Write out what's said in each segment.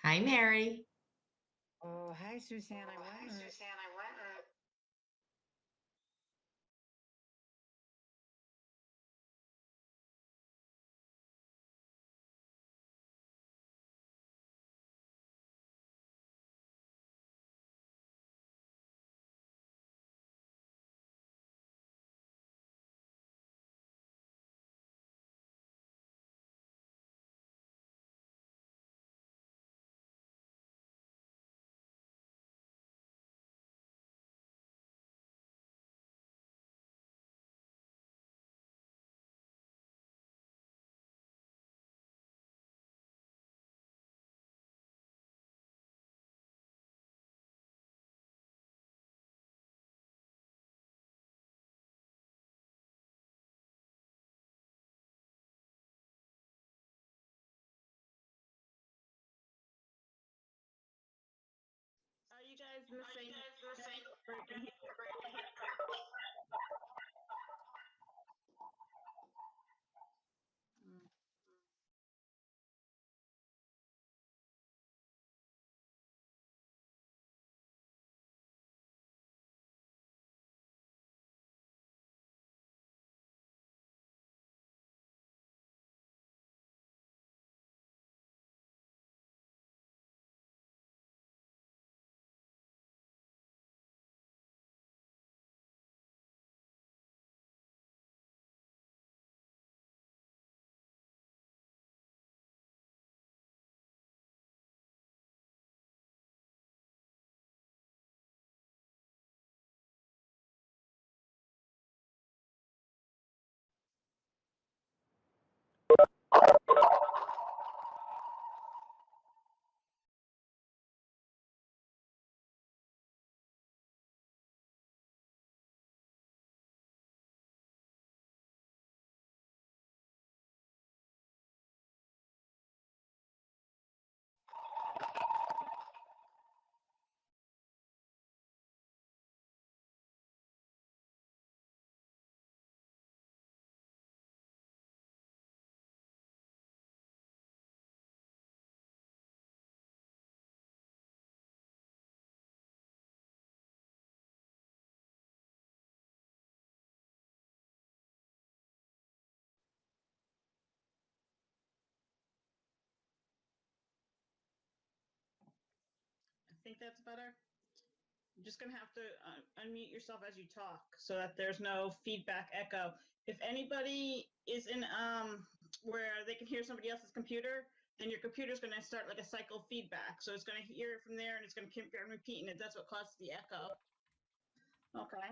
Hi, Mary. Oh, hi, Suzanne. I Oh, went hi, and Suzanne. I went and Are you guys in the are you same? guys in the same? I think that's better. You're just gonna have to unmute yourself as you talk so that there's no feedback echo. If anybody is in where they can hear somebody else's computer, then your computer's gonna start like a cycle feedback. So it's gonna hear it from there and it's gonna keep repeating it. That's what causes the echo. Okay.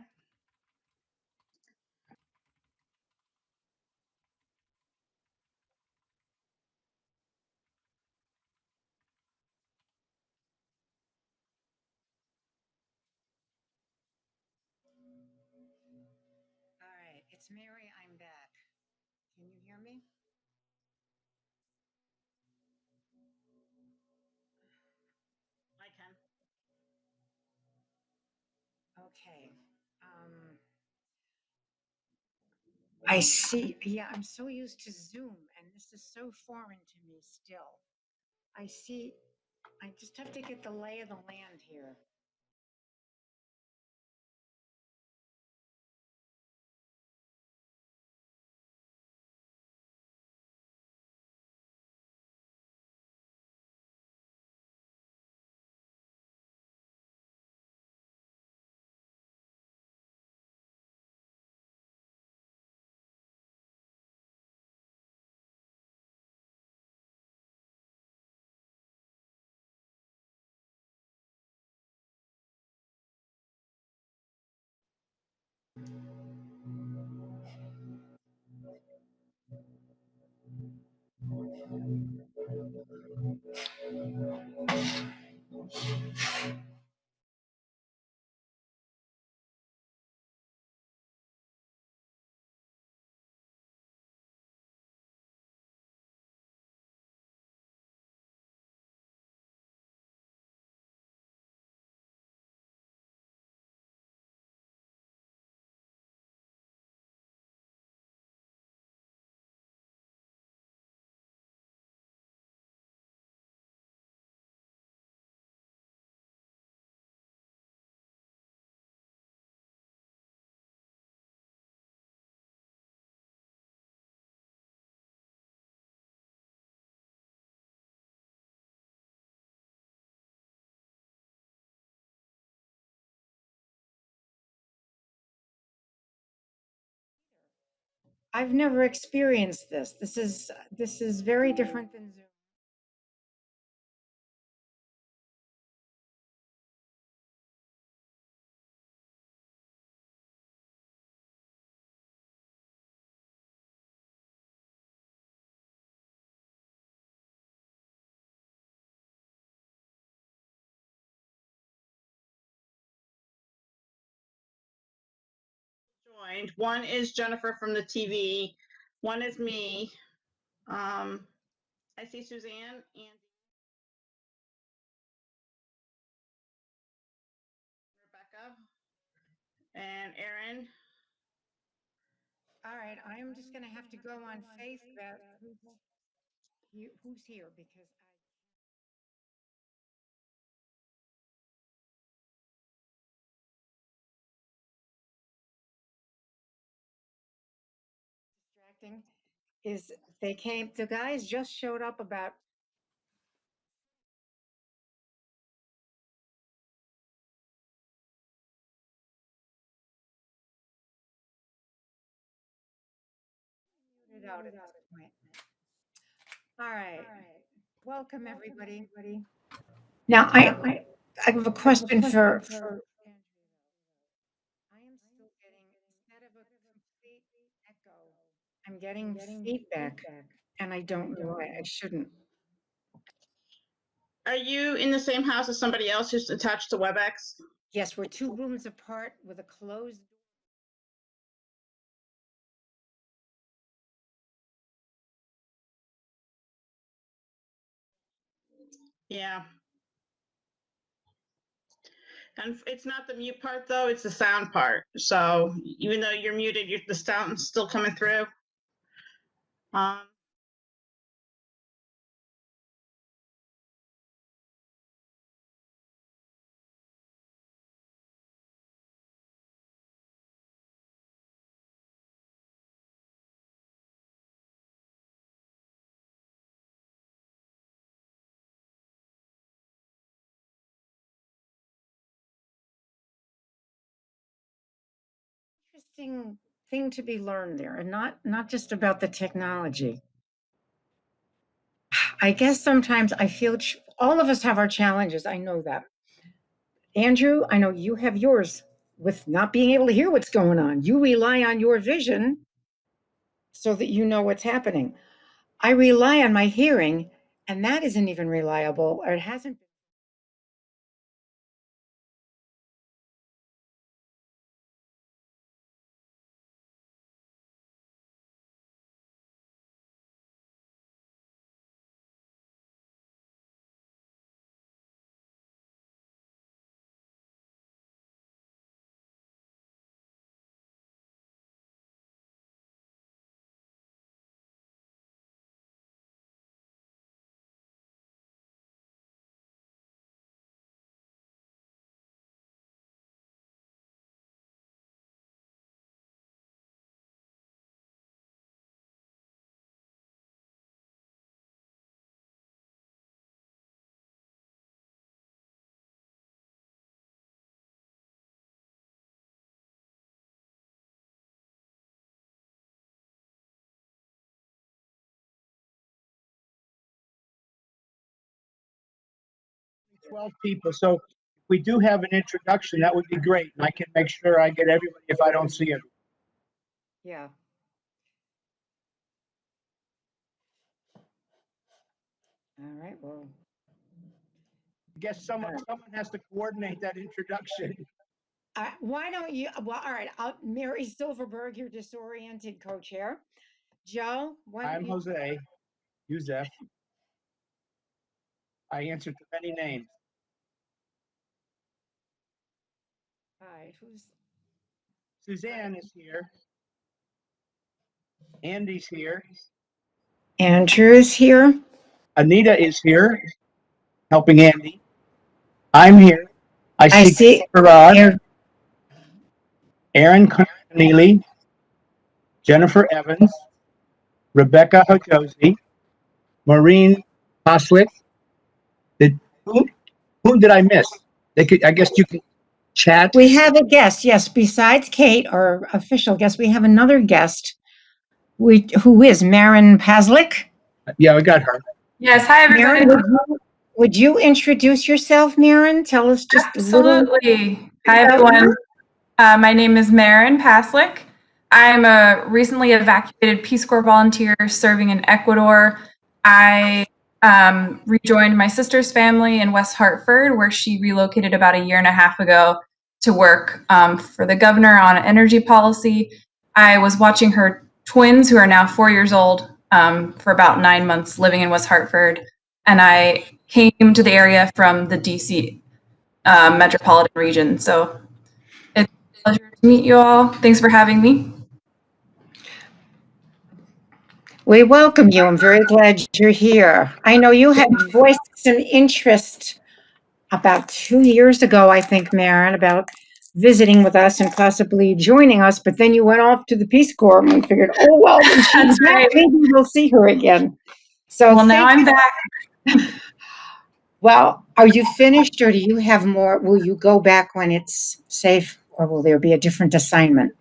all right, it's Mary. I'm back. Can you hear me? I can. Okay. I see. Yeah, I'm so used to Zoom, and this is so foreign to me still. I see. I just have to get the lay of the land here. I've never experienced this. This is very different than Zoom. Joined. One is Jennifer from the TV. One is me. I see Suzanne and Rebecca and Erin. All right, I am just going to have to go on faith that who's here because distracting is the guys just showed up about it out at this point. All right. Welcome, everybody. Now, I have a question for Andrea. I am still getting, instead of a complete echo, I'm getting feedback, and I don't know why I shouldn't. Are you in the same house as somebody else who's attached to WebEx? Yes, we're 2 rooms apart with a closed door. Yeah. And it's not the mute part though, it's the sound part. So even though you're muted, the sound's still coming through. Interesting thing to be learned there, and not just about the technology. I guess sometimes I feel all of us have our challenges. I know that. Andrew, I know you have yours with not being able to hear what's going on. You rely on your vision so that you know what's happening. I rely on my hearing, and that isn't even reliable, or it hasn't been. Twelve people, so if we do have an introduction, that would be great, and I can make sure I get everybody if I don't see it. Yeah. All right, well. I guess someone has to coordinate that introduction. Why don't you, well, all right, Mary Silverberg, your disoriented co-chair. Joe, I'm Jose, Yusef. I answer to many names. All right, who's? Suzanne is here. Andy's here. Andrew's here. Anita is here, helping Andy. I'm here. I see Farrar, Aaron Connealy, Jennifer Evans, Rebecca Hojosi, Maureen Hoslick. Who did I miss? I guess you can chat. We have a guest, yes. Besides Kate, our official guest, we have another guest who is Maren Paslick? Yeah, I got her. Yes, hi everybody. Maren, would you introduce yourself, Maren? Tell us just a little. Absolutely. Hi about everyone. My name is Maren Paslick. I'm a recently evacuated Peace Corps volunteer serving in Ecuador. I rejoined my sister's family in West Hartford, where she relocated about a year and a half ago to work for the governor on energy policy. I was watching her twins, who are now 4 years old, for about 9 months living in West Hartford. And I came to the area from the DC metropolitan region. So it's a pleasure to meet you all. Thanks for having me. We welcome you. I'm very glad you're here. I know you had voiced some interest about 2 years ago, I think, Maren, about visiting with us and possibly joining us, but then you went off to the Peace Corps and we figured, oh, well, when she's back, right. maybe we'll see her again. So well, now I'm back. Well, are you finished or do you have more? Will you go back when it's safe or will there be a different assignment?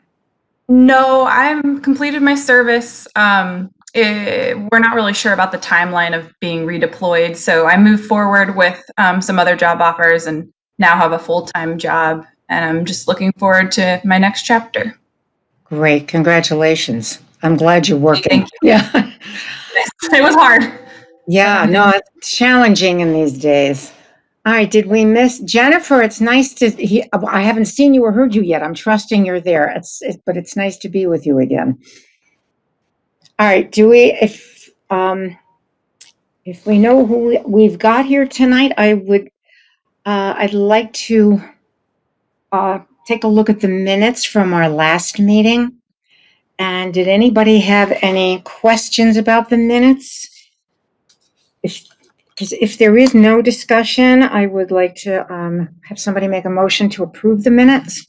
No, I'm completed my service. We're not really sure about the timeline of being redeployed. So I moved forward with some other job offers and now have a full-time job. And I'm just looking forward to my next chapter. Great. Congratulations. I'm glad you're working. Thank you. Yeah. It was hard. Yeah, no, it's challenging in these days. All right, did we miss Jennifer? It's nice to I haven't seen you or heard you yet. I'm trusting you're there. But it's nice to be with you again. All right, do we if we know who we've got here tonight, I'd like to take a look at the minutes from our last meeting. And did anybody have any questions about the minutes? Because if there is no discussion, I would like to have somebody make a motion to approve the minutes.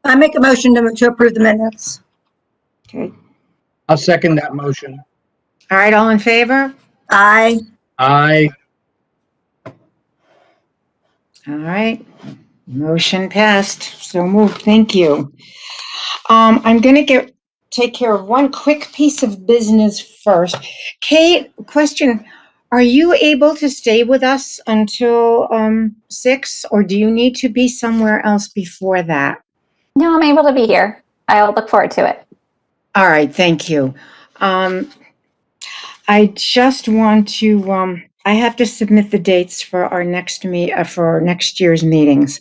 I make a motion to approve the minutes. Okay. I'll second that motion. All right, all in favor? Aye. Aye. All right. Motion passed. So moved. Thank you. I'm going to take care of one quick piece of business first. Kate, question. Are you able to stay with us until 6, or do you need to be somewhere else before that? No, I'm able to be here. I'll look forward to it. All right, thank you. I just want to, I have to submit the dates for our for next year's meetings.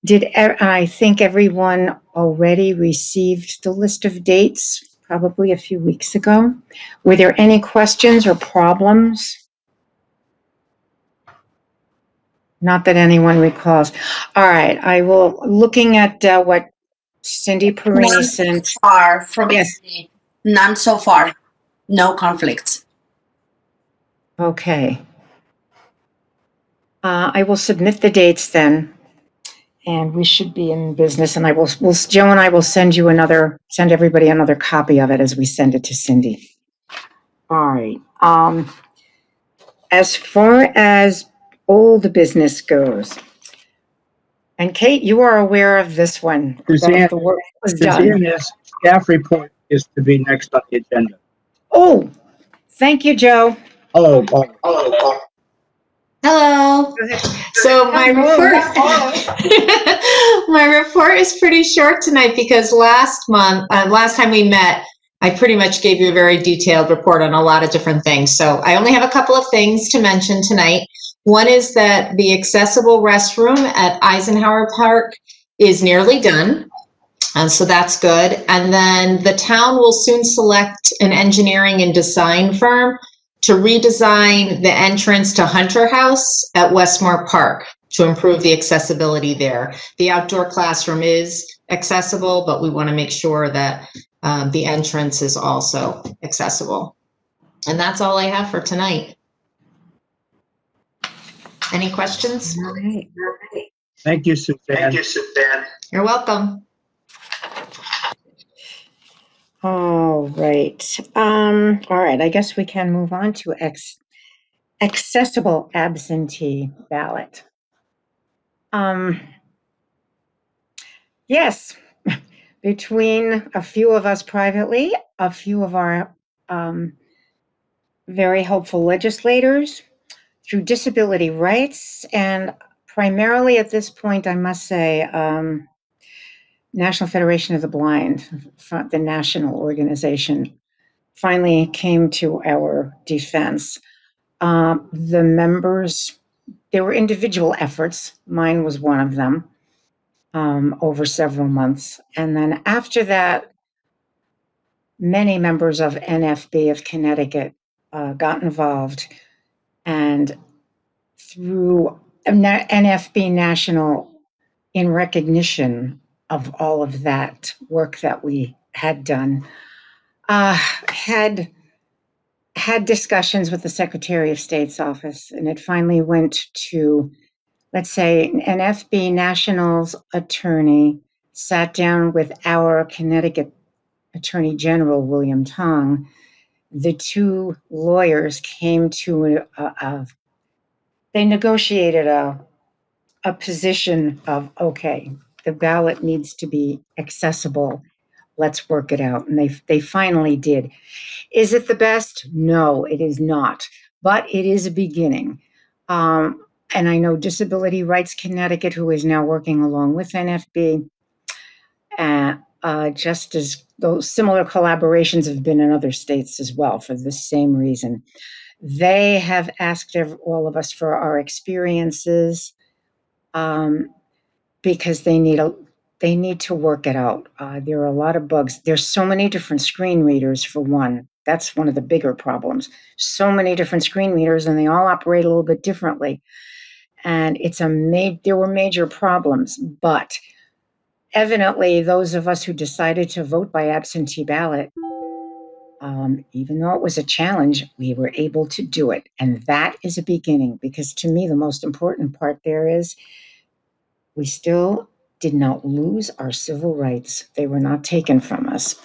I think everyone already received the list of dates probably a few weeks ago. Were there any questions or problems? Not that anyone recalls. All right, looking at what Cindy Perini sent. Far from Yes. None so far. No conflicts. Okay. I will submit the dates then, and we should be in business. And Joe and I will send everybody another copy of it as we send it to Cindy. All right. As far as old business goes, and Kate, you are aware of this one. Suzanne, the work was done. Suzanne's staff report is to be next on the agenda. Oh, thank you, Joe. Oh. Hello. So my report, my report is pretty short tonight because last time we met, I pretty much gave you a very detailed report on a lot of different things. So I only have a couple of things to mention tonight. One is that the accessible restroom at Eisenhower Park is nearly done. So that's good. And then the town will soon select an engineering and design firm to redesign the entrance to Hunter House at Westmore Park to improve the accessibility there. The outdoor classroom is accessible, but we want to make sure that the entrance is also accessible. And that's all I have for tonight. Any questions? All right. Thank you, Suzanne. You're welcome. All right. All right. I guess we can move on to accessible absentee ballot. Yes, between a few of us privately, a few of our very hopeful legislators, through disability rights, and primarily at this point, I must say, National Federation of the Blind, the national organization, finally came to our defense. The members, there were individual efforts. Mine was one of them, over several months. And then after that, many members of NFB of Connecticut got involved, and through NFB National, in recognition of all of that work that we had done, had discussions with the Secretary of State's office, and it finally went to, let's say, an FB National's attorney sat down with our Connecticut Attorney General, William Tong. The two lawyers came to they negotiated a position of, okay, the ballot needs to be accessible. Let's work it out. And they finally did. Is it the best? No, it is not. But it is a beginning. And I know Disability Rights Connecticut, who is now working along with NFB, just as those similar collaborations have been in other states as well for the same reason. They have asked all of us for our experiences, because they need to work it out. There are a lot of bugs. There's so many different screen readers, for one. That's one of the bigger problems. So many different screen readers, and they all operate a little bit differently. And there were major problems, but evidently those of us who decided to vote by absentee ballot, even though it was a challenge, we were able to do it. And that is a beginning, because to me, the most important part there is we still did not lose our civil rights. They were not taken from us.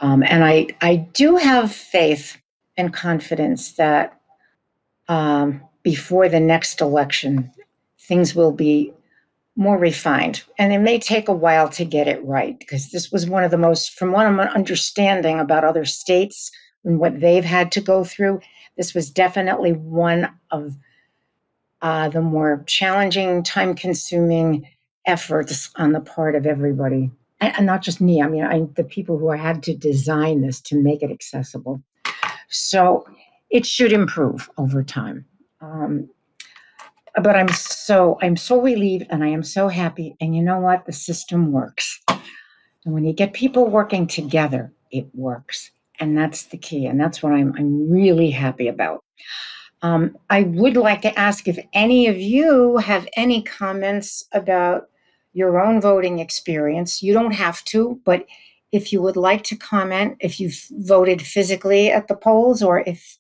And I do have faith and confidence that before the next election, things will be more refined. And it may take a while to get it right, because this was one of the most, from what I'm understanding about other states and what they've had to go through, this was definitely one of the more challenging, time-consuming efforts on the part of everybody. And not just me, I mean, the people who had to design this to make it accessible. So it should improve over time. But I'm so relieved, and I am so happy. And you know what? The system works. And when you get people working together, it works. And that's the key. And that's what I'm really happy about. I would like to ask if any of you have any comments about your own voting experience. You don't have to, but if you would like to comment, if you've voted physically at the polls, or if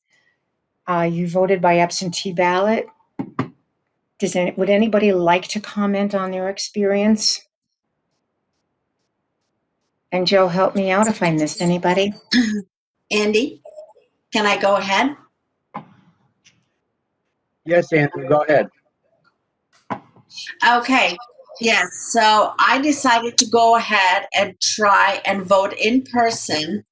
you voted by absentee ballot, would anybody like to comment on their experience? And Joe, help me out if I missed anybody. Andy, can I go ahead? Yes, Andrew, go ahead. Okay. Yes. So I decided to go ahead and try and vote in person.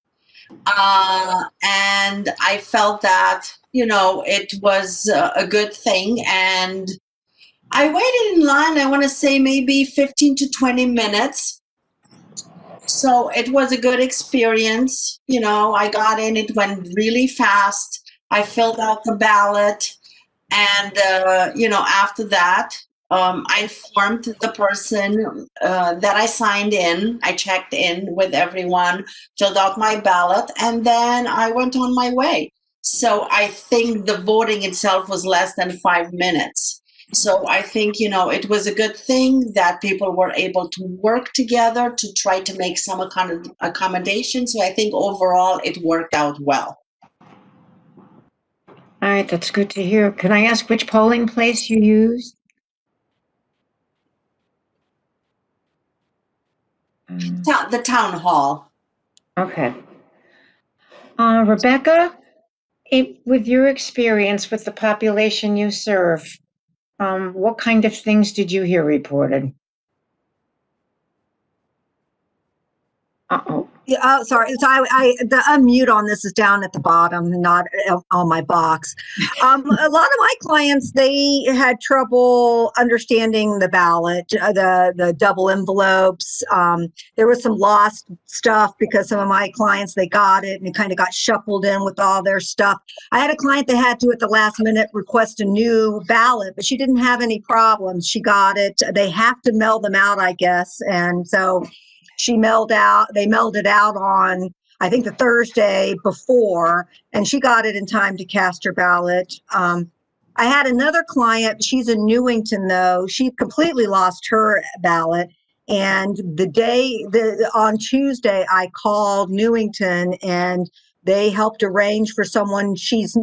And I felt that, it was a good thing. And I waited in line, I want to say maybe 15 to 20 minutes. So it was a good experience. I got in, it went really fast. I filled out the ballot. And, after that, I informed the person that I signed in. I checked in with everyone, filled out my ballot, and then I went on my way. So I think the voting itself was less than 5 minutes. So I think, it was a good thing that people were able to work together to try to make some accommodations. So I think overall it worked out well. All right, that's good to hear. Can I ask which polling place you used? The town hall. Okay. Rebecca, with your experience with the population you serve, what kind of things did you hear reported? Uh-oh. Yeah, oh, sorry. So the unmute on this is down at the bottom, not on my box. A lot of my clients, they had trouble understanding the ballot, the double envelopes. There was some lost stuff because some of my clients, they got it and it kind of got shuffled in with all their stuff. I had a client that had to, at the last minute, request a new ballot, but she didn't have any problems. She got it. They have to mail them out, I guess. And so they mailed it out on, I think, the Thursday before, and she got it in time to cast her ballot. I had another client, she's in Newington though, she completely lost her ballot. And on Tuesday, I called Newington and they helped arrange for someone, she's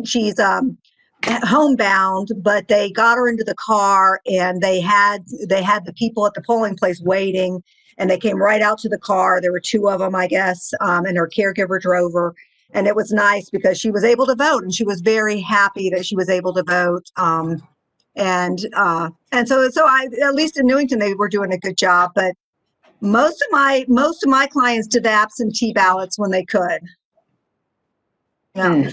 homebound, but they got her into the car and they had the people at the polling place waiting. And they came right out to the car. There were two of them, I guess, and her caregiver drove her. And it was nice because she was able to vote, and she was very happy that she was able to vote. And so I, at least in Newington, they were doing a good job. But most of my clients did the absentee ballots when they could. Yeah.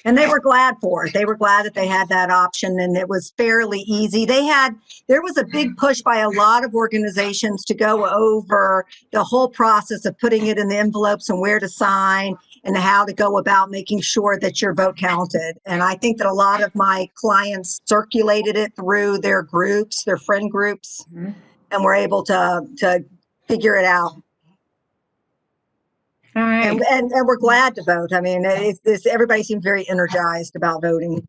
And they were glad for it. They were glad that they had that option, and it was fairly easy. There was a big push by a lot of organizations to go over the whole process of putting it in the envelopes and where to sign and how to go about making sure that your vote counted. And I think that a lot of my clients circulated it through their groups, their friend groups, and were able to figure it out. All right. And we're glad to vote. I mean, everybody seemed very energized about voting.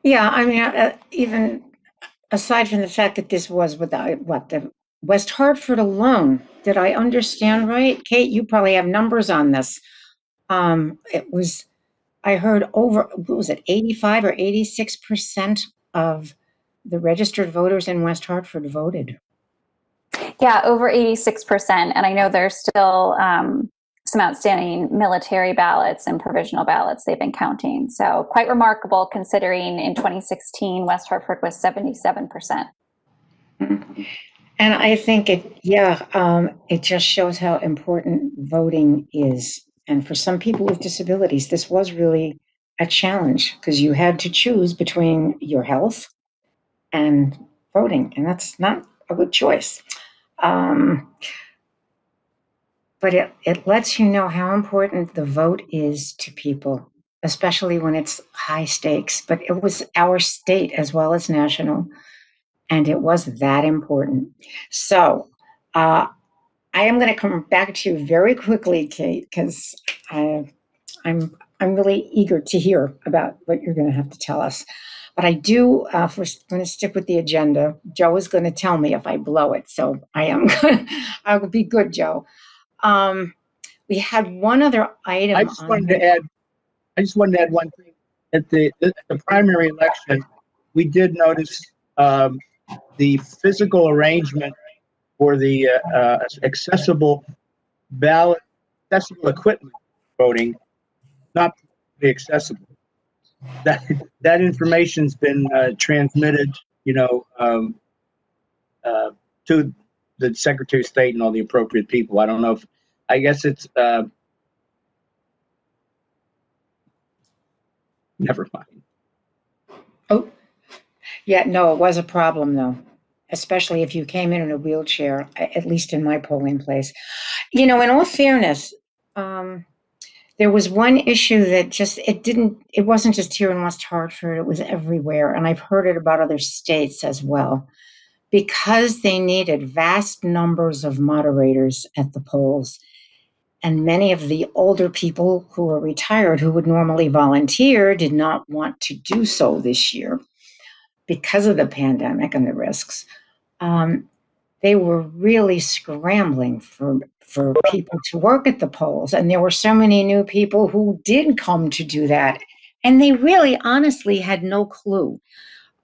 Yeah, I mean, even aside from the fact that this was the West Hartford alone, did I understand right? Kate, you probably have numbers on this. I heard over, what was it, 85 or 86% of the registered voters in West Hartford voted. Yeah, over 86%. And I know there's still some outstanding military ballots and provisional ballots they've been counting. So quite remarkable considering in 2016, West Hartford was 77%. And I think it just shows how important voting is. And for some people with disabilities, this was really a challenge because you had to choose between your health and voting, and that's not a good choice. But it lets you know how important the vote is to people, especially when it's high stakes. But it was our state as well as national, and it was that important. So I am going to come back to you very quickly, Kate, because I'm really eager to hear about what you're going to have to tell us. But I do first going to stick with the agenda. Joe is going to tell me if I blow it, so I will be good, Joe. We had one other item. I just wanted to add one thing. At the primary election, we did notice the physical arrangement for the accessible equipment voting not be accessible. That information's been transmitted, to the Secretary of State and all the appropriate people. I don't know I guess it's never mind. Oh, yeah, no, it was a problem though, especially if you came in a wheelchair, at least in my polling place. In all fairness, there was one issue that it wasn't just here in West Hartford, it was everywhere. And I've heard it about other states as well. Because they needed vast numbers of moderators at the polls, and many of the older people who were retired who would normally volunteer did not want to do so this year because of the pandemic and the risks. They were really scrambling for people to work at the polls. And there were so many new people who did come to do that. And they really honestly had no clue.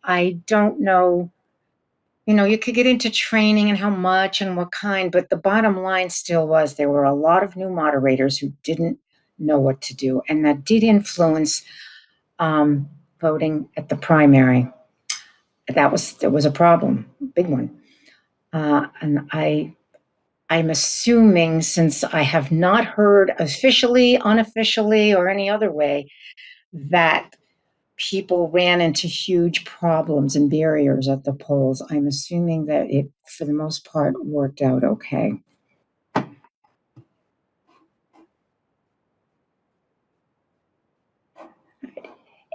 I don't know. You could get into training and how much and what kind, but the bottom line still was there were a lot of new moderators who didn't know what to do. And that did influence voting at the primary. There was a problem, a big one. And I'm assuming, since I have not heard officially, unofficially, or any other way, that people ran into huge problems and barriers at the polls. I'm assuming that it, for the most part, worked out okay.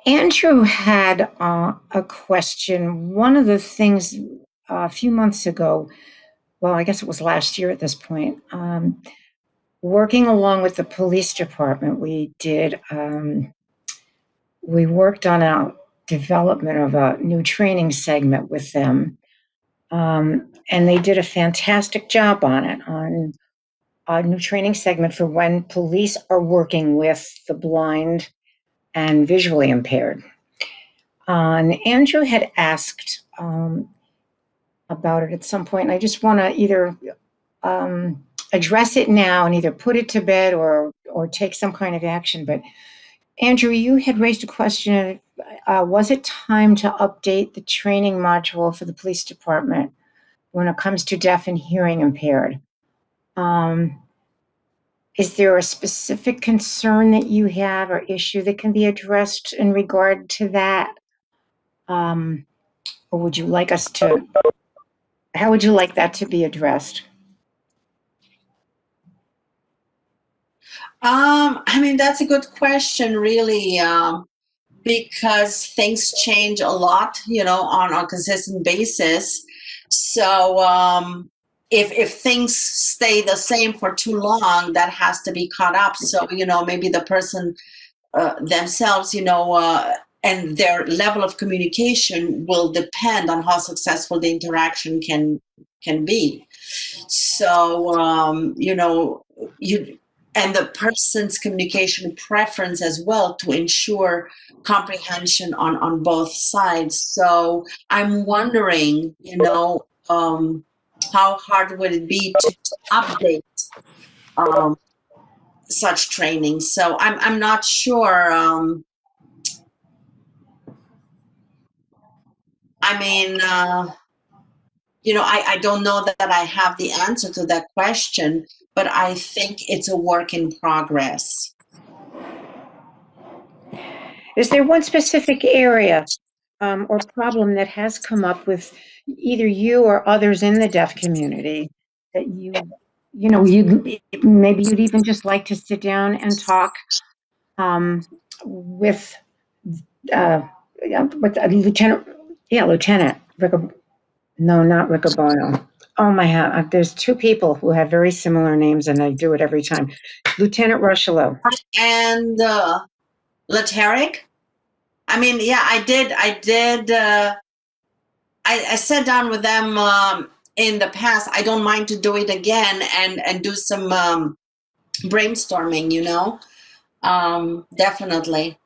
Andrew had a question. One of the things a few months ago, well, I guess it was last year at this point, working along with the police department, we worked on a development of a new training segment with them. And they did a fantastic job on it, on a new training segment for when police are working with the blind and visually impaired. And Andrew had asked about it at some point, and I just want to either address it now and either put it to bed or take some kind of action. But Andrew, you had raised a question. Was it time to update the training module for the police department when it comes to deaf and hearing impaired? Is there a specific concern that you have or issue that can be addressed in regard to that? Or would you like us to, how would you like that to be addressed? I mean, that's a good question, really, because things change a lot, you know, on a consistent basis. So if things stay the same for too long, that has to be caught up. So, you know, maybe the person themselves, you know, and their level of communication will depend on how successful the interaction can be. So, you know, and the person's communication preference as well to ensure comprehension on both sides. So I'm wondering, you know, how hard would it be to update such training? So I'm not sure. I mean, you know, I don't know that I have the answer to that question, but I think it's a work in progress. Is there one specific area or problem that has come up with either you or others in the deaf community that you know, maybe you'd even just like to sit down and talk with Lieutenant no, not Riccobono. Oh my God, there's two people who have very similar names and I do it every time. Lieutenant Rushello. And Lateric? I mean, yeah, I did. I sat down with them in the past. I don't mind to do it again and do some brainstorming, you know, definitely.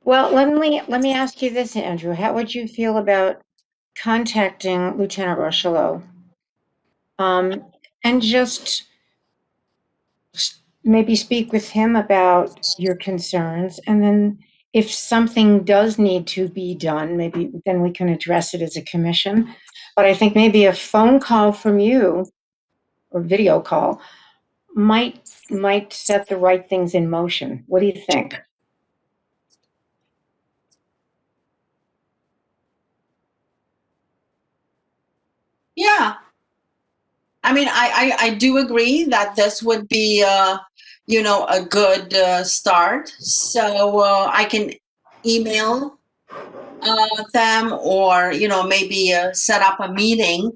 Well, let me ask you this, Andrew. How would you feel about contacting Lieutenant Rushello and just maybe speak with him about your concerns, and then if something does need to be done, maybe then we can address it as a commission. But I think maybe a phone call from you or video call might set the right things in motion. What do you think? Yeah. I mean, I do agree that this would be, you know, a good start. So I can email them, or, you know, maybe set up a meeting.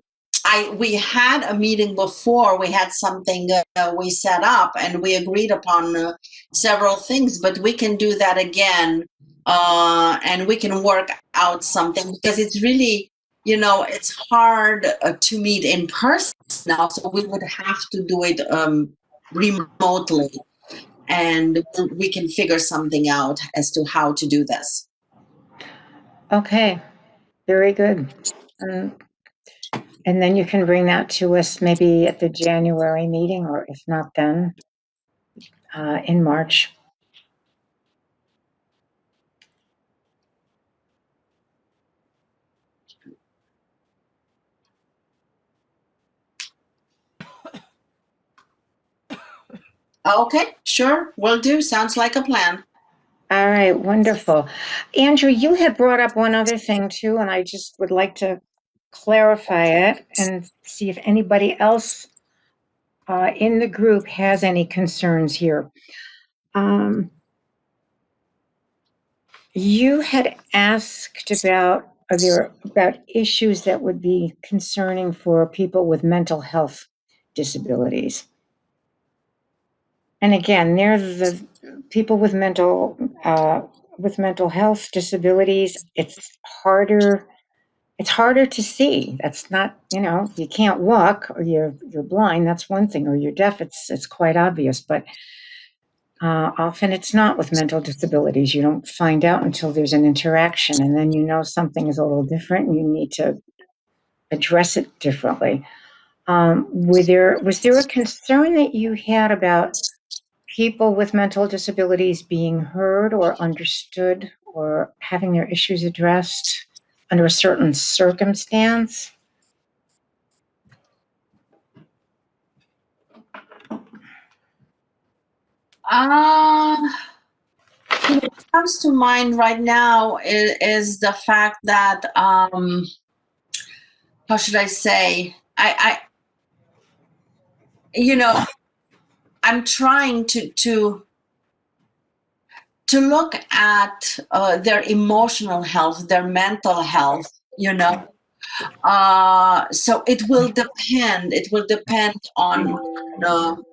We had a meeting before. We had something we set up and we agreed upon several things, but we can do that again, and we can work out something, because it's really, you know, it's hard to meet in person now, so we would have to do it remotely, and we can figure something out as to how to do this. Okay, very good. And then you can bring that to us maybe at the January meeting, or if not then, in March. Okay, sure, will do. Sounds like a plan. All right, wonderful. Andrew, you had brought up one other thing too, and I just would like to clarify it and see if anybody else in the group has any concerns here. You had asked about issues that would be concerning for people with mental health disabilities. And again, they're the people with mental health disabilities. It's harder to see. That's not, you can't walk or you're blind. That's one thing, or you're deaf. It's quite obvious, but often it's not with mental disabilities. You don't find out until there's an interaction, and then something is a little different and you need to address it differently. Was there a concern that you had about people with mental disabilities being heard or understood or having their issues addressed under a certain circumstance? What comes to mind right now is the fact that, how should I say, I'm trying to look at their emotional health, their mental health, so it will depend on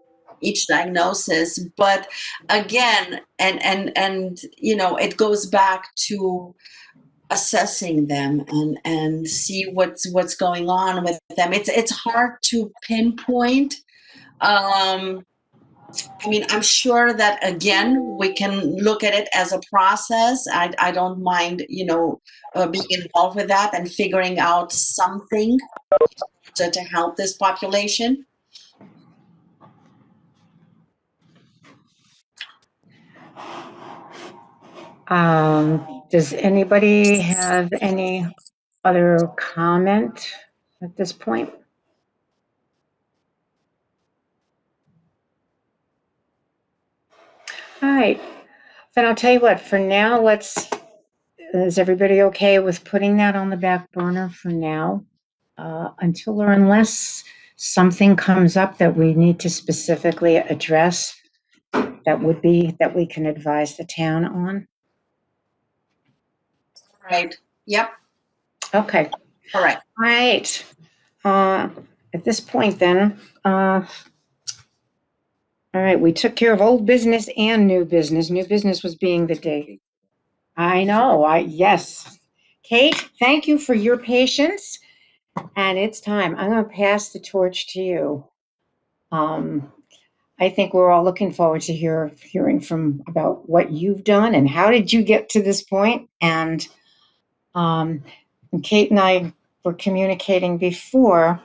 each diagnosis, but again, and it goes back to assessing them and see what's going on with them. It's hard to pinpoint. I'm sure that, again, we can look at it as a process. I don't mind, being involved with that and figuring out something to help this population. Does anybody have any other comment at this point? All right, then I'll tell you what, for now, is everybody okay with putting that on the back burner for now? Until or unless something comes up that we need to specifically address, that we can advise the town on? Right. Yep. Okay. All right. All right. At this point then, all right, we took care of old business and new business. New business was being the date. I know, yes. Kate, thank you for your patience. And it's time. I'm going to pass the torch to you. I think we're all looking forward to hearing about what you've done and how did you get to this point. And Kate and I were communicating before.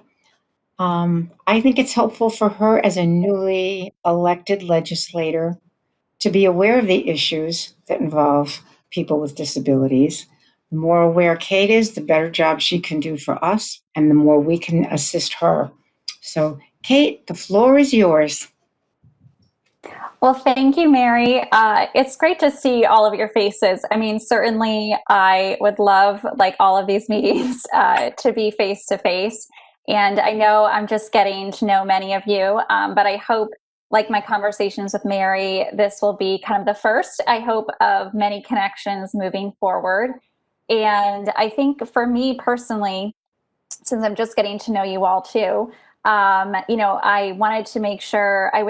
I think it's helpful for her as a newly elected legislator to be aware of the issues that involve people with disabilities. The more aware Kate is, the better job she can do for us, and the more we can assist her. So, Kate, the floor is yours. Well, thank you, Mary. It's great to see all of your faces. Certainly I would love, like all of these meetings, to be face to face. And I know I'm just getting to know many of you, but I hope, like my conversations with Mary, this will be kind of the first, I hope, of many connections moving forward. And I think for me personally, since I'm just getting to know you all too, I wanted to make sure I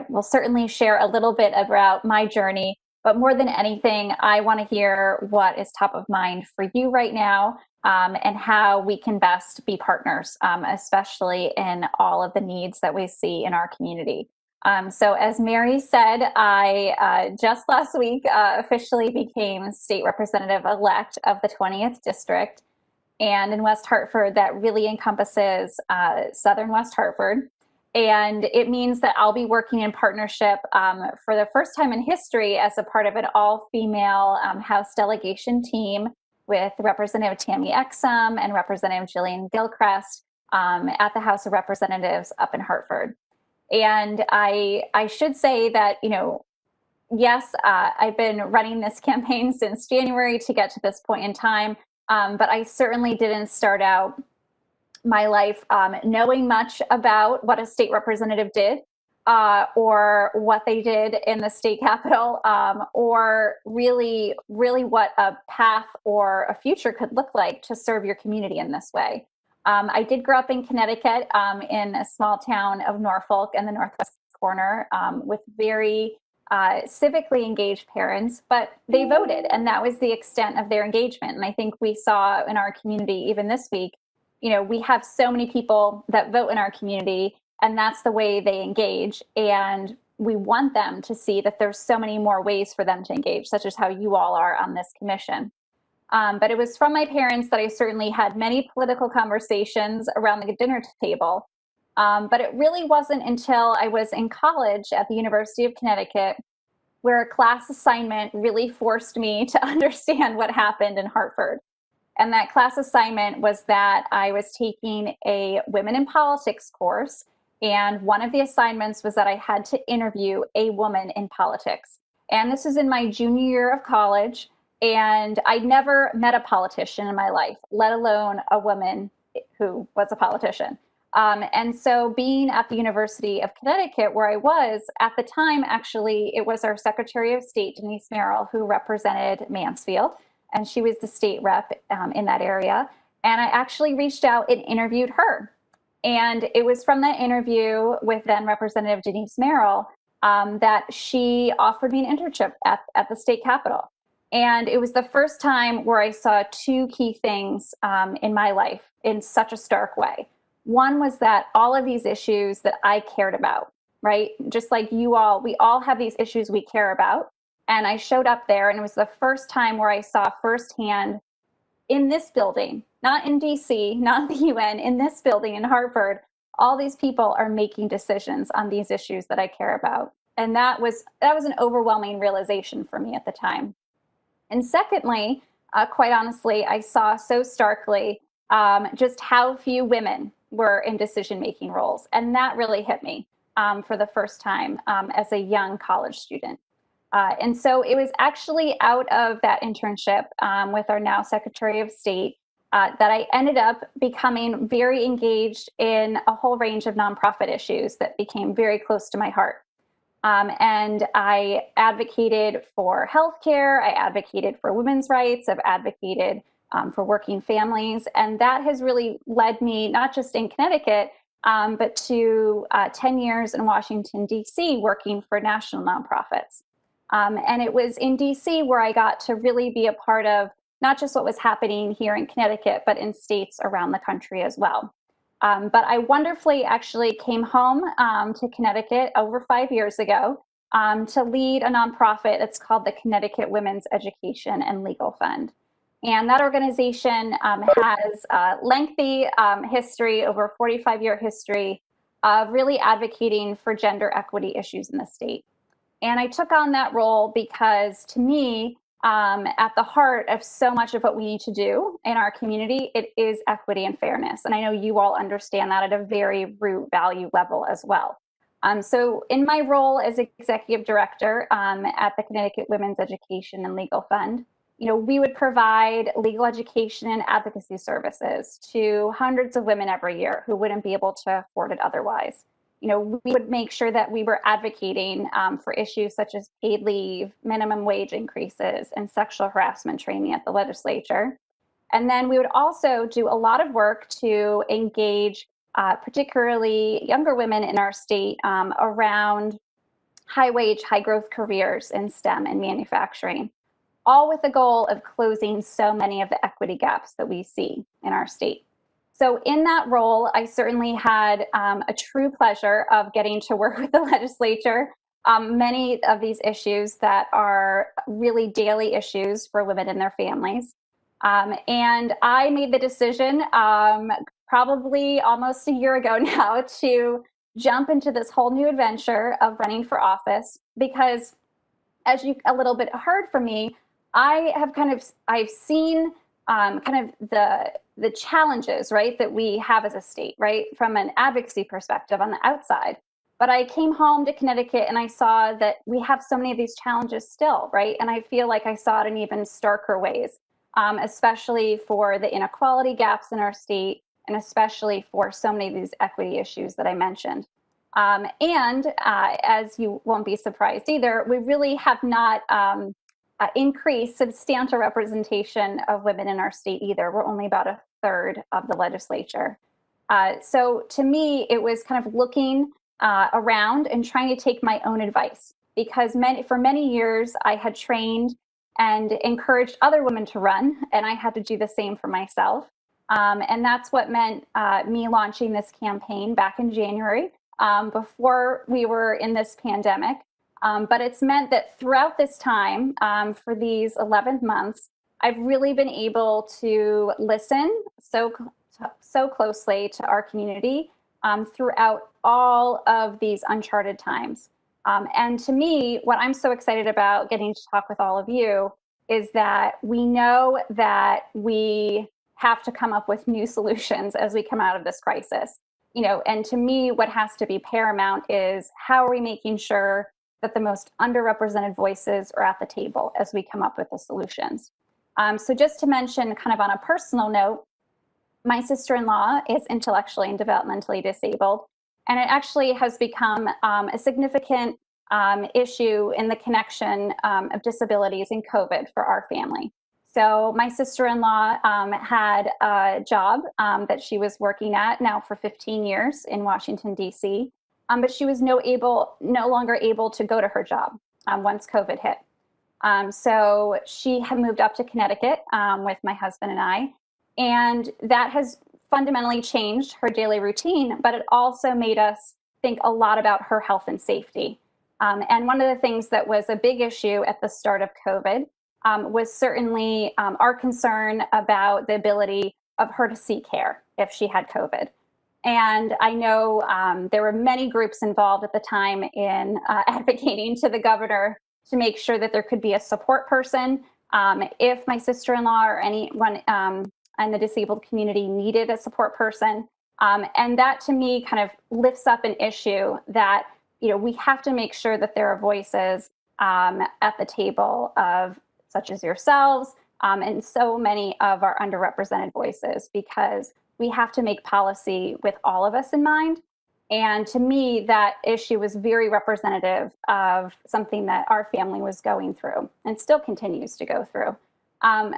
will certainly share a little bit about my journey, but more than anything, I want to hear what is top of mind for you right now, and how we can best be partners, especially in all of the needs that we see in our community. So as Mary said, I just last week officially became state representative-elect of the 20th District. And in West Hartford, that really encompasses Southern West Hartford. And it means that I'll be working in partnership for the first time in history as a part of an all-female House delegation team with Representative Tammy Exum and Representative Jillian Gilchrist at the House of Representatives up in Hartford. And I should say that, yes, I've been running this campaign since January to get to this point in time, but I certainly didn't start out my life knowing much about what a state representative did or what they did in the state capitol, or really what a path or a future could look like to serve your community in this way. I did grow up in Connecticut in a small town of Norfolk in the northwest corner with very civically engaged parents, but they voted, and that was the extent of their engagement. And I think we saw in our community, even this week, we have so many people that vote in our community, and that's the way they engage. And we want them to see that there's so many more ways for them to engage, such as how you all are on this commission. But it was from my parents that I certainly had many political conversations around the dinner table. But it really wasn't until I was in college at the University of Connecticut where a class assignment really forced me to understand what happened in Hartford. And that class assignment was that I was taking a Women in Politics course. And one of the assignments was that I had to interview a woman in politics. And this was in my junior year of college. And I'd never met a politician in my life, let alone a woman who was a politician. And so being at the University of Connecticut, where I was at the time, actually, it was our Secretary of State, Denise Merrill, who represented Mansfield. And she was the state rep in that area. And I actually reached out and interviewed her. And it was from that interview with then Representative Denise Merrill that she offered me an internship at the state capitol. And it was the first time where I saw two key things in my life in such a stark way. One was that all of these issues that I cared about, right? Just like you all, we all have these issues we care about. And I showed up there, and it was the first time where I saw firsthand in this building, not in DC, not the UN, in this building in Hartford, all these people are making decisions on these issues that I care about. And that was an overwhelming realization for me at the time. And secondly, quite honestly, I saw so starkly just how few women were in decision-making roles. And that really hit me for the first time as a young college student. And so it was actually out of that internship with our now Secretary of State that I ended up becoming very engaged in a whole range of nonprofit issues that became very close to my heart. And I advocated for healthcare, I advocated for women's rights, I've advocated for working families. And that has really led me, not just in Connecticut, but to 10 years in Washington, D.C., working for national nonprofits. And it was in DC where I got to really be a part of not just what was happening here in Connecticut, but in states around the country as well. But I wonderfully actually came home to Connecticut over 5 years ago to lead a nonprofit that's called the Connecticut Women's Education and Legal Fund. And that organization has a lengthy history, over 45-year history of really advocating for gender equity issues in the state. And I took on that role because, to me, at the heart of so much of what we need to do in our community, it is equity and fairness. And I know you all understand that at a very root value level as well. So in my role as executive director at the Connecticut Women's Education and Legal Fund, we would provide legal education and advocacy services to hundreds of women every year who wouldn't be able to afford it otherwise. We would make sure that we were advocating for issues such as paid leave, minimum wage increases, and sexual harassment training at the legislature. And then we would also do a lot of work to engage particularly younger women in our state around high wage, high growth careers in STEM and manufacturing, all with the goal of closing so many of the equity gaps that we see in our state. So in that role, I certainly had a true pleasure of getting to work with the legislature. Many of these issues that are really daily issues for women and their families. And I made the decision probably almost a year ago now to jump into this whole new adventure of running for office, because as you a little bit heard from me, I've seen kind of the challenges, right, that we have as a state, right, from an advocacy perspective on the outside. But I came home to Connecticut and I saw that we have so many of these challenges still, right? And I feel like I saw it in even starker ways, especially for the inequality gaps in our state, and especially for so many of these equity issues that I mentioned. As you won't be surprised either, we really have not increased substantial representation of women in our state either. We're only about a third of the legislature. So to me, it was kind of looking around and trying to take my own advice, because for many years I had trained and encouraged other women to run, and I had to do the same for myself. And that's what meant me launching this campaign back in January, before we were in this pandemic. But it's meant that throughout this time, for these 11 months, I've really been able to listen so closely to our community throughout all of these uncharted times. And to me, what I'm so excited about getting to talk with all of you is that we know that we have to come up with new solutions as we come out of this crisis. And to me, what has to be paramount is how are we making sure that the most underrepresented voices are at the table as we come up with the solutions. So just to mention, kind of on a personal note, my sister-in-law is intellectually and developmentally disabled, and it actually has become a significant issue in the connection of disabilities and COVID for our family. So my sister-in-law had a job that she was working at now for 15 years in Washington, D.C., but she was no longer able to go to her job once COVID hit. So she had moved up to Connecticut with my husband and I, and that has fundamentally changed her daily routine, but it also made us think a lot about her health and safety. And one of the things that was a big issue at the start of COVID was certainly our concern about the ability of her to seek care if she had COVID. And I know there were many groups involved at the time in advocating to the governor to make sure that there could be a support person if my sister-in-law or anyone in the disabled community needed a support person. And that to me kind of lifts up an issue that, we have to make sure that there are voices at the table of such as yourselves and so many of our underrepresented voices, because we have to make policy with all of us in mind. And to me, that issue was very representative of something that our family was going through and still continues to go through.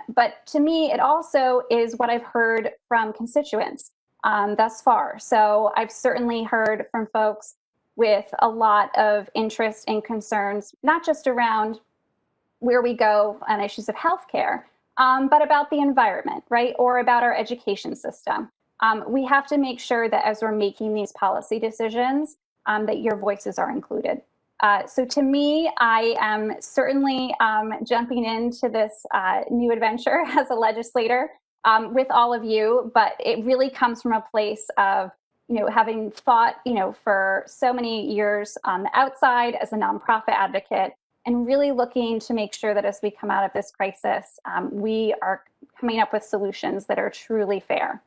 But to me, it also is what I've heard from constituents thus far. So I've certainly heard from folks with a lot of interest and concerns, not just around where we go on issues of healthcare, but about the environment, right? Or about our education system. We have to make sure that as we're making these policy decisions, that your voices are included. So to me, I am certainly jumping into this new adventure as a legislator with all of you, but it really comes from a place of, having fought, for so many years on the outside as a nonprofit advocate, and really looking to make sure that as we come out of this crisis, we are coming up with solutions that are truly fair.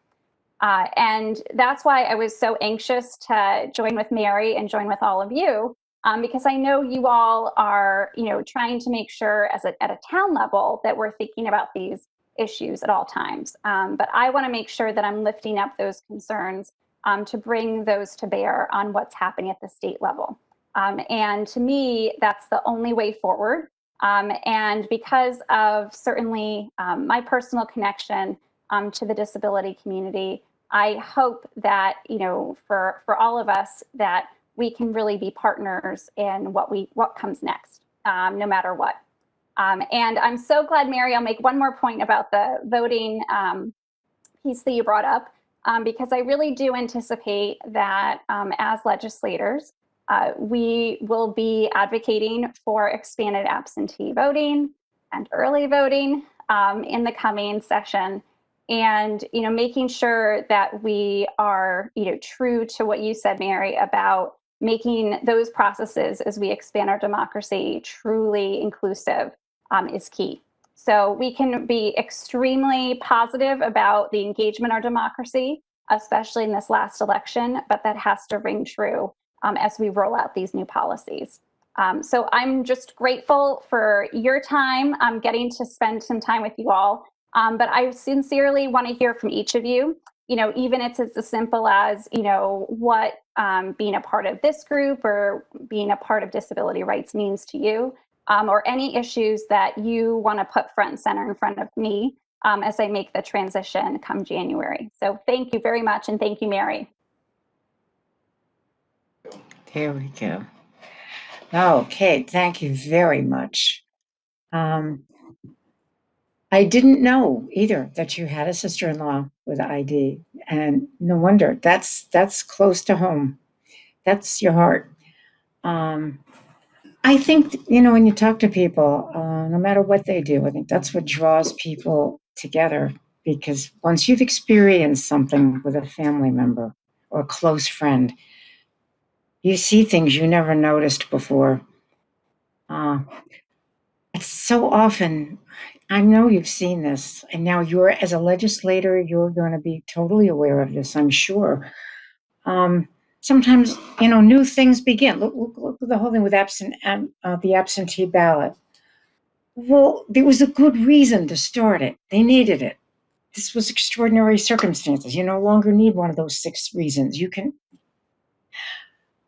And that's why I was so anxious to join with Mary and join with all of you, because I know you all are, trying to make sure at a town level that we're thinking about these issues at all times. But I want to make sure that I'm lifting up those concerns to bring those to bear on what's happening at the state level. And to me, that's the only way forward. And because of certainly my personal connection to the disability community, I hope that, for all of us, that we can really be partners in what comes next, no matter what. And I'm so glad, Mary, I'll make one more point about the voting piece that you brought up, because I really do anticipate that as legislators, we will be advocating for expanded absentee voting and early voting in the coming session, and making sure that we are true to what you said, Mary, about making those processes as we expand our democracy truly inclusive is key. So we can be extremely positive about the engagement in our democracy, especially in this last election, but that has to ring true as we roll out these new policies. So I'm just grateful for your time, getting to spend some time with you all. But I sincerely want to hear from each of you. Even if it's as simple as, what being a part of this group or being a part of disability rights means to you, or any issues that you want to put front and center in front of me as I make the transition come January. So thank you very much. And thank you, Mary. There we go. Okay, thank you very much. I didn't know either that you had a sister-in-law with ID, and no wonder. That's close to home. That's your heart. I think, when you talk to people, no matter what they do, I think that's what draws people together, because once you've experienced something with a family member or a close friend, you see things you never noticed before. It's so often, I know you've seen this, and now as a legislator, you're going to be totally aware of this, I'm sure. Sometimes, new things begin. Look at the whole thing with the absentee ballot. Well, there was a good reason to start it. They needed it. This was extraordinary circumstances. You no longer need one of those 6 reasons.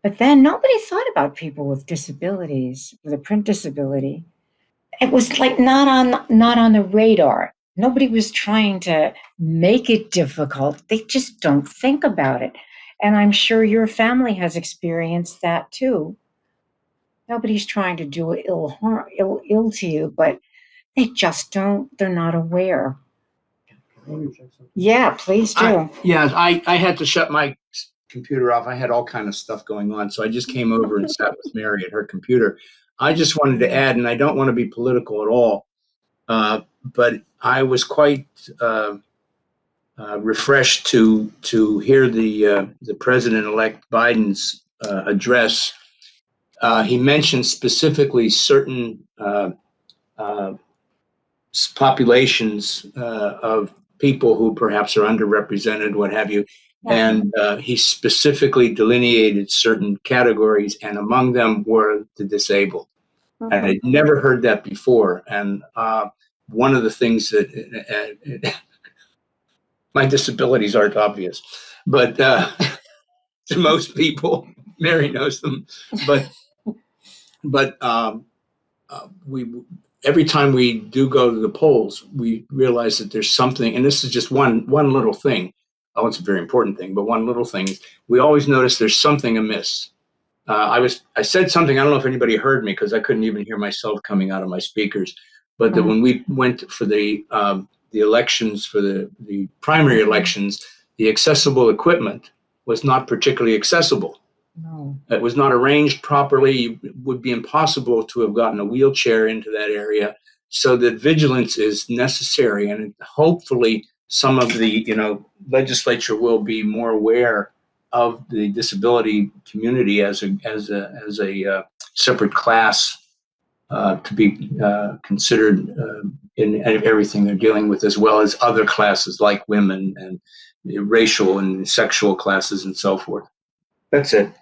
But then nobody thought about people with disabilities, with a print disability. It was like not on the radar. Nobody was trying to make it difficult. They just don't think about it. And I'm sure your family has experienced that too. Nobody's trying to do ill to you, but they just don't. They're not aware. Yeah, please do. I had to shut my computer off. I had all kind of stuff going on, so I just came over and sat with Mary at her computer. I just wanted to add, and I don't want to be political at all, but I was quite refreshed to hear the President-elect Biden's address. He mentioned specifically certain populations of people who perhaps are underrepresented, what have you. Yeah. And he specifically delineated certain categories, and among them were the disabled. Mm-hmm. And I'd never heard that before. And one of the things that my disabilities aren't obvious, but to most people, Mary knows them. But we. Every time we do go to the polls, we realize that there's something, and this is just one little thing. Oh, it's a very important thing, but one little thing. We always notice there's something amiss. I said something, I don't know if anybody heard me because I couldn't even hear myself coming out of my speakers, but that when we went for the elections, for the primary elections, the accessible equipment was not particularly accessible. No. It was not arranged properly. It would be impossible to have gotten a wheelchair into that area. So that vigilance is necessary, and hopefully some of the legislature will be more aware of the disability community as a separate class to be considered in everything they're dealing with, as well as other classes like women and racial and sexual classes and so forth. That's it.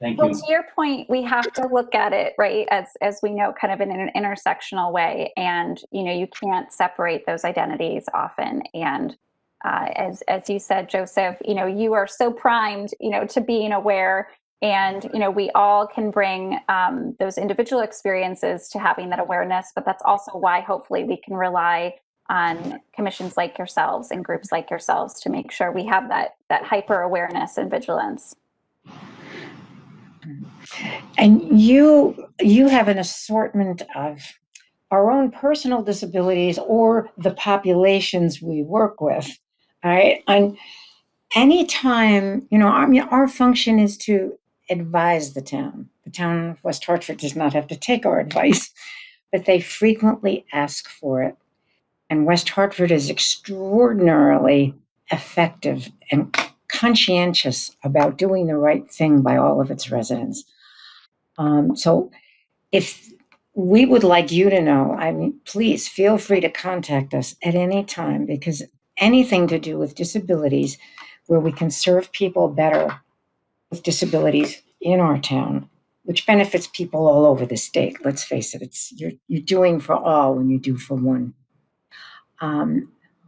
Thank you. Well, to your point, we have to look at it, right, as we know, kind of in an intersectional way. And, you can't separate those identities often. And as you said, Joseph, you are so primed, to being aware. And, we all can bring those individual experiences to having that awareness. But that's also why hopefully we can rely on commissions like yourselves and groups like yourselves to make sure we have that hyper awareness and vigilance. And you have an assortment of our own personal disabilities or the populations we work with. All right. And anytime, our function is to advise the town. The town of West Hartford does not have to take our advice, but they frequently ask for it. And West Hartford is extraordinarily effective and conscientious about doing the right thing by all of its residents. So if we would like you to know, please feel free to contact us at any time, because anything to do with disabilities where we can serve people better with disabilities, in our town, which benefits people all over the state. Let's face it, you're doing for all when you do for one.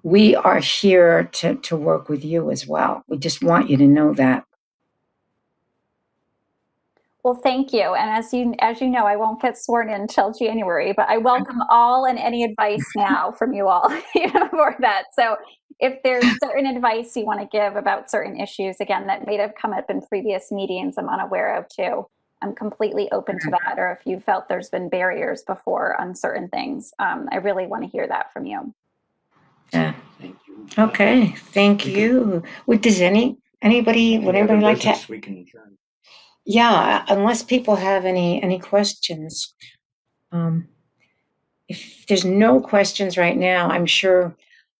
We are here to work with you as well. We just want you to know that. Well, thank you. And as you know, I won't get sworn in until January, but I welcome all and any advice now from you all for that. So if there's certain advice you want to give about certain issues, again, that may have come up in previous meetings I'm unaware of too, I'm completely open to that. Or if you felt there's been barriers before on certain things, I really want to hear that from you. Yeah. Okay. Thank you. Does anybody like to? We can adjourn. Yeah, unless people have any questions. If there's no questions right now, I'm sure.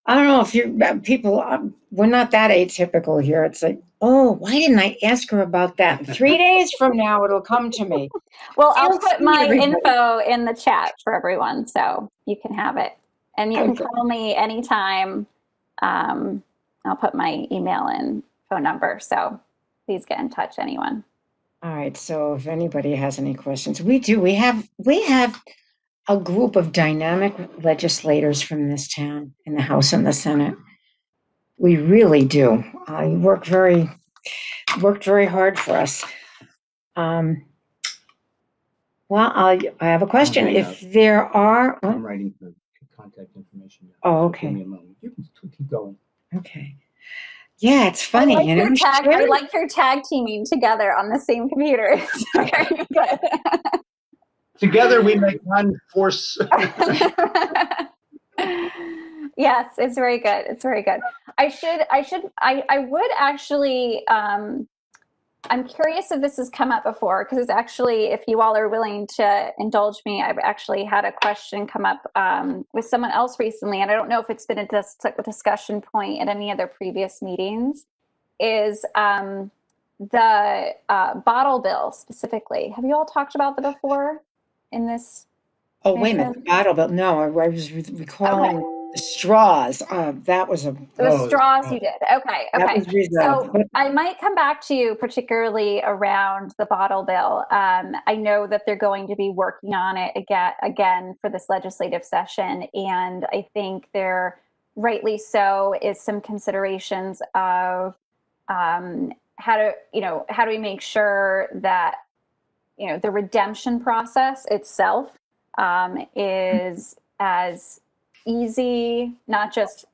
I don't know if people. We're not that atypical here. It's like, oh, why didn't I ask her about that? 3 days from now, it'll come to me. Well, I'll Feel put free, my everybody. info in the chat for everyone, so you can have it. And you can Okay. call me anytime. I'll put my email and phone number, so please get in touch, anyone. All right. So if anybody has any questions, we do. We have a group of dynamic legislators from this town in the House and the Senate. We really do. You worked very hard for us. Well, I have a question. Okay, If there are, I'm writing the contact information down. Oh, So okay. Give me a moment. You can keep going. Okay. Yeah, it's funny, I like you know. I like your tag teaming together on the same computer. It's very good. Together we make one force. Yes, it's very good. It's very good. I would actually, I'm curious if this has come up before, because it's actually, if you all are willing to indulge me, I've actually had a question come up with someone else recently, and I don't know if it's been a discussion point at any other previous meetings, is the bottle bill specifically. Have you all talked about that before in this? Oh, wait a minute, the bottle bill. No, I was recalling the straws. That was a. The straws you did. Okay. That Okay. was resolved. So I might come back to you particularly around the bottle bill. I know that they're going to be working on it again for this legislative session. And I think there, rightly so, is some considerations of how do we make sure that, the redemption process itself is as easy, not just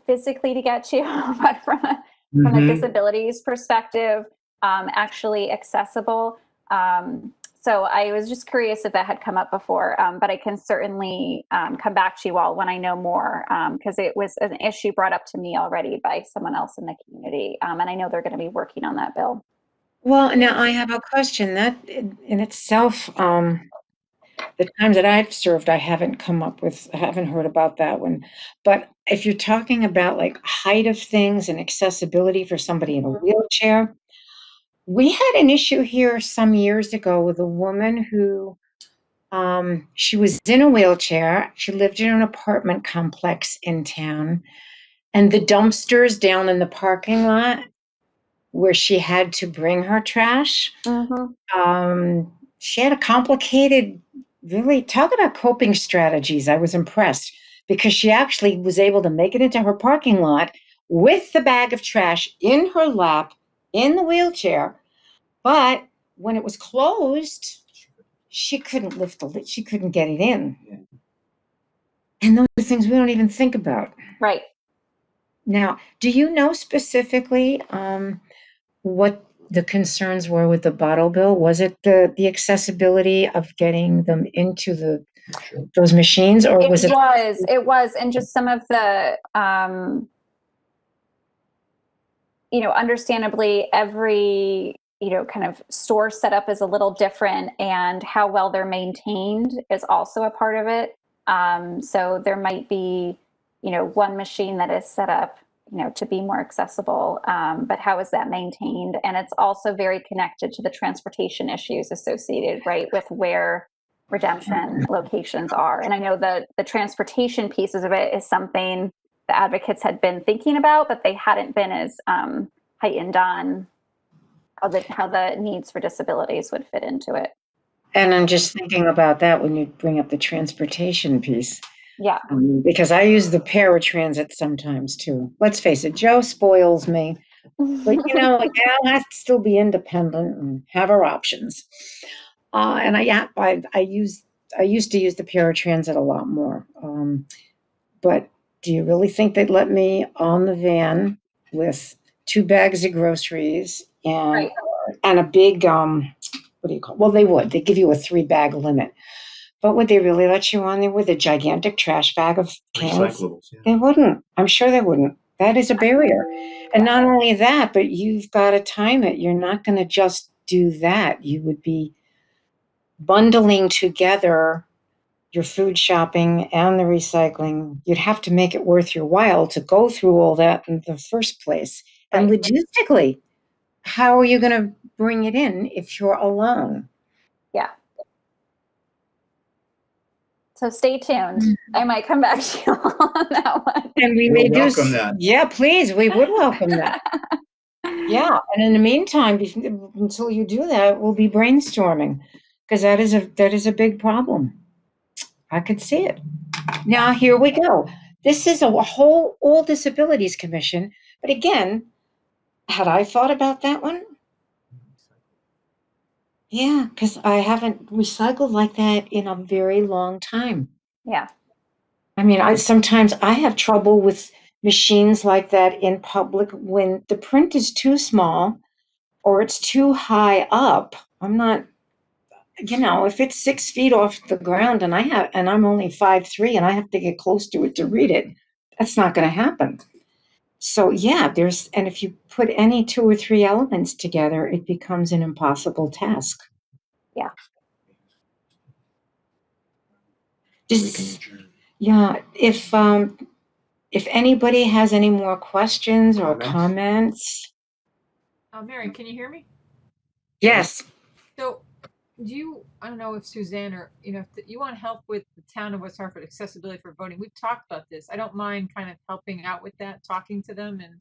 physically to get to, but from a disabilities perspective, actually accessible. So I was just curious if that had come up before, but I can certainly come back to you all when I know more, because it was an issue brought up to me already by someone else in the community, and I know they're going to be working on that bill. Well, now I have a question that in itself, the times that I've served, I haven't heard about that one. But if you're talking about like height of things and accessibility for somebody in a wheelchair, we had an issue here some years ago with a woman who, she was in a wheelchair. She lived in an apartment complex in town, and the dumpsters down in the parking lot where she had to bring her trash. She had a complicated, really, talk about coping strategies. I was impressed because she actually was able to make it into her parking lot with the bag of trash in her lap in the wheelchair. But when it was closed, she couldn't lift the lid. She couldn't get it in. Yeah. And those are things we don't even think about. Right. Now, do you know specifically what the concerns were with the bottle bill? Was it the accessibility of getting them into those machines, or was it? It was, and just some of the, understandably every, kind of store setup is a little different, and how well they're maintained is also a part of it. So there might be, one machine that is set up, to be more accessible, but how is that maintained? And it's also very connected to the transportation issues associated, right, with where redemption locations are. And I know the transportation pieces of it is something the advocates had been thinking about, but they hadn't been as heightened on how the needs for disabilities would fit into it. And I'm just thinking about that when you bring up the transportation piece. Yeah. Because I use the paratransit sometimes too. Let's face it, Joe spoils me. But a gal has to still be independent and have her options. And I used to use the paratransit a lot more. But do you really think they'd let me on the van with 2 bags of groceries and a big what do you call it? Well, they would. They give you a 3-bag limit. But would they really let you on there with a gigantic trash bag of cans? Recyclables, yeah. They wouldn't. I'm sure they wouldn't. That is a barrier. And not only that, but you've got to time it. You're not going to just do that. You would be bundling together your food shopping and the recycling. You'd have to make it worth your while to go through all that in the first place. And logistically, how are you going to bring it in if you're alone? Yeah. So stay tuned. I might come back to you on that one. And we We'll may do welcome that. Yeah, please. We would welcome that. Yeah. And in the meantime, until you do that, we'll be brainstorming because that is a big problem. I could see it. Now, here we go. This is a whole all disabilities commission. But again, had I thought about that one? Yeah, because I haven't recycled like that in a very long time. Yeah. I mean, sometimes I have trouble with machines like that in public when the print is too small or it's too high up. I'm not, if it's 6 feet off the ground and I'm only 5'3" and I have to get close to it to read it, that's not going to happen. So yeah, and if you put any 2 or 3 elements together, it becomes an impossible task. Yeah. Yeah, if anybody has any more questions or comments. Mary, can you hear me? Yes. So I don't know if Suzanne or, if you want help with the town of West Hartford accessibility for voting, we've talked about this. I don't mind kind of helping out with that, talking to them and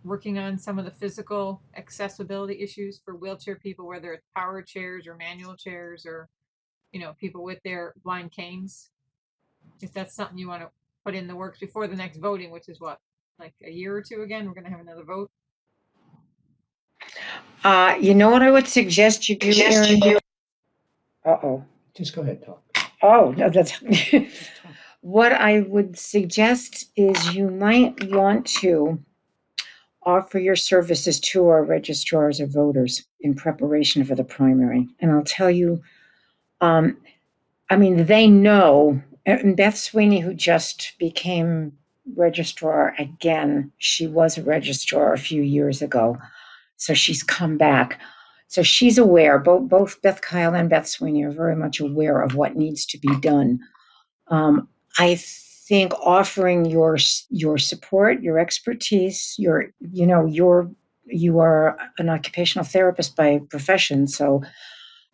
working on some of the physical accessibility issues for wheelchair people, whether it's power chairs or manual chairs or, people with their blind canes. If that's something you want to put in the works before the next voting, which is what, like a year or 2 again, we're going to have another vote. You know what I would suggest you do, Erin? Uh-oh. Just go ahead, talk. Oh, no, that's what I would suggest is you might want to offer your services to our registrars of voters in preparation for the primary. And I'll tell you, they know, and Beth Sweeney, who just became registrar again, she was a registrar a few years ago. So she's come back. So she's aware, both Beth Kyle and Beth Sweeney are very much aware of what needs to be done. I think offering your support, your expertise, you are an occupational therapist by profession. So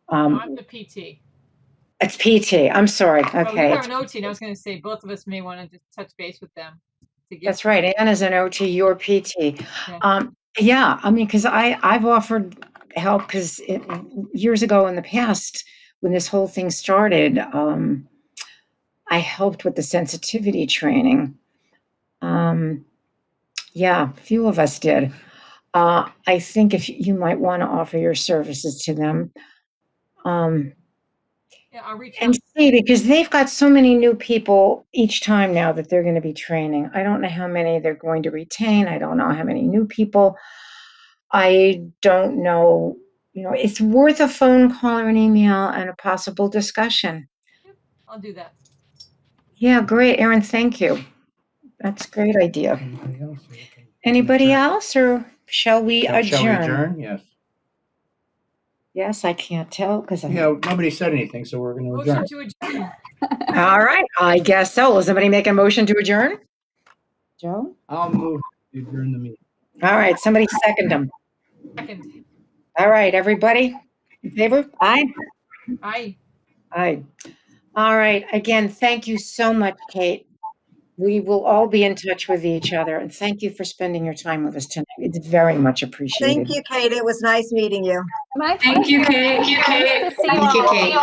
I'm the PT. It's PT. I'm sorry. Okay. Oh, you have an OT, and I was going to say both of us may want to just touch base with them. That's right. Anna's an OT, you're PT. Yeah. Because I've offered help because years ago in the past, when this whole thing started, I helped with the sensitivity training. Yeah, a few of us did. I think if you might want to offer your services to them. Yeah, I'll reach and out. See, because they've got so many new people each time now that they're going to be training. I don't know how many they're going to retain. I don't know how many new people. I don't know. It's worth a phone call or an email and a possible discussion. Yep, I'll do that. Yeah, great, Erin. Thank you. That's a great idea. Anybody else, or shall we adjourn? Shall we adjourn? Yes. Yes, I can't tell because nobody said anything, so we're going to adjourn. Motion to adjourn. All right, I guess so. Will somebody make a motion to adjourn? Joe? I'll move to adjourn the meeting. All right, somebody second them. Second. All right, everybody in favor? Aye? Aye. Aye. All right, again, thank you so much, Kate. We will all be in touch with each other. And thank you for spending your time with us tonight. It's very much appreciated. Thank you, Kate. It was nice meeting you. My Thank you, pleasure. Kate. Nice to see you Thank you, all. Kate.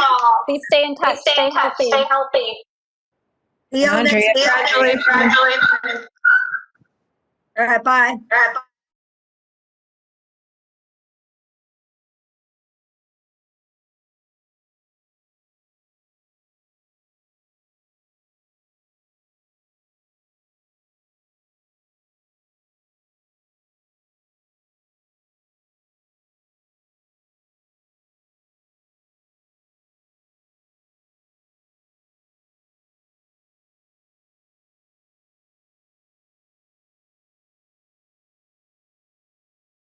Please stay in touch. Stay healthy. See y'all Andrea, next week. congratulations. All right, bye.